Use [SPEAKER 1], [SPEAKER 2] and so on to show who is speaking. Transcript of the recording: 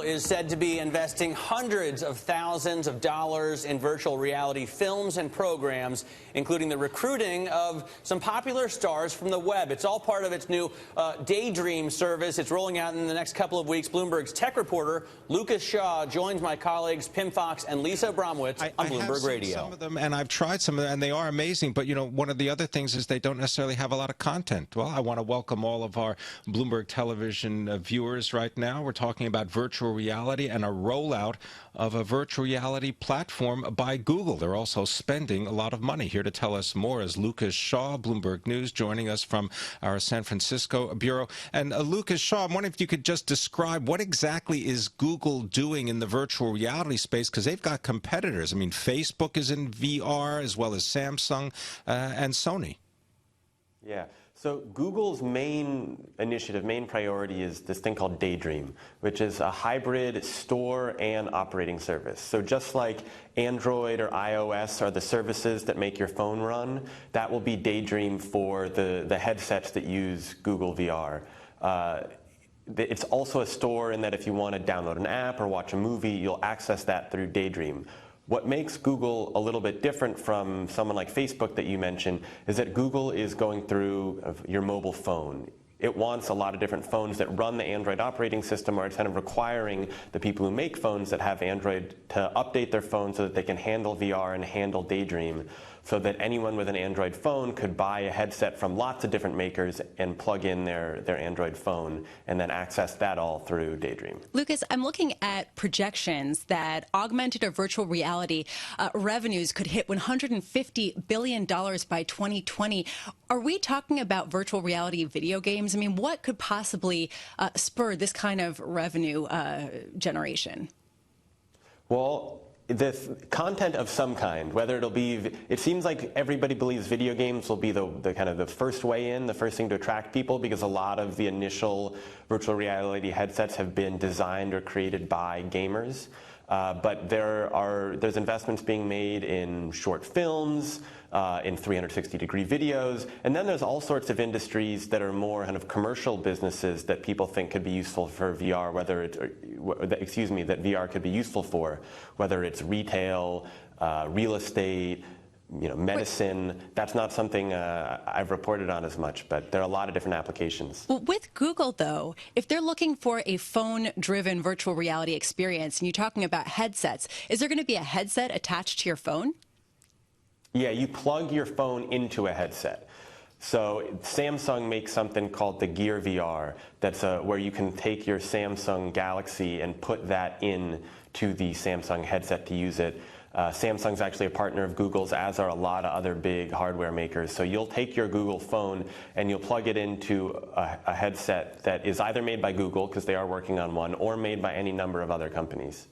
[SPEAKER 1] is said to be investing hundreds of thousands of dollars in virtual reality films and programs, including the recruiting of some popular stars from the web. It's all part of its new Daydream service. It's rolling out in the next couple of weeks. Bloomberg's tech reporter Lucas Shaw joins my colleagues Pim Fox and Lisa Bromwitz on Bloomberg Radio.
[SPEAKER 2] Some of them, and I've tried some of them, and they are amazing. But, you know, one of the other things is they don't necessarily have a lot of content. Well, I want to welcome all of our Bloomberg television viewers right now. We're talking about virtual reality and a rollout of a virtual reality platform by Google. They're also spending a lot of money. Here to tell us more is Lucas Shaw, Bloomberg News, joining us from our San Francisco bureau. And Lucas Shaw, I'm wondering if you could just describe what exactly is Google doing in the virtual reality space, because they've got competitors. I mean, Facebook is in VR, as well as Samsung and Sony.
[SPEAKER 3] Yeah. So Google's main initiative, main priority is this thing called Daydream, which is a hybrid store and operating service. So just like Android or iOS are the services that make your phone run, that will be Daydream for the headsets that use Google VR. It's also a store in that if you want to download an app or watch a movie, you'll access that through Daydream. What makes Google a little bit different from someone like Facebook that you mentioned is that Google is going through your mobile phone. It wants a lot of different phones that run the Android operating system, or it's kind of requiring the people who make phones that have Android to update their phone so that they can handle VR and handle Daydream, so that anyone with an Android phone could buy a headset from lots of different makers and plug in their Android phone and then access that all through Daydream.
[SPEAKER 4] Lucas, I'm looking at projections that augmented or virtual reality revenues could hit $150 billion by 2020. Are we talking about virtual reality video games? I mean, what could possibly spur this kind of revenue generation?
[SPEAKER 3] Well, this content of some kind, whether it'll be, it seems like everybody believes video games will be the kind of the first way in, the first thing to attract people, because a lot of the initial virtual reality headsets have been designed or created by gamers. But there's investments being made in short films, in 360-degree videos, and then there's all sorts of industries that are more kind of commercial businesses that people think could be useful for VR, that VR could be useful for, whether it's retail, real estate, medicine. That's not something I've reported on as much, but there are a lot of different applications.
[SPEAKER 4] Well, with Google, though, if they're looking for a phone-driven virtual reality experience, and you're talking about headsets, is there going to be a headset attached to your phone?
[SPEAKER 3] Yeah, you plug your phone into a headset. So Samsung makes something called the Gear VR. That's where you can take your Samsung Galaxy and put that in to the Samsung headset to use it. Samsung's actually a partner of Google's, as are a lot of other big hardware makers. So you'll take your Google phone and you'll plug it into a headset that is either made by Google, because they are working on one, or made by any number of other companies.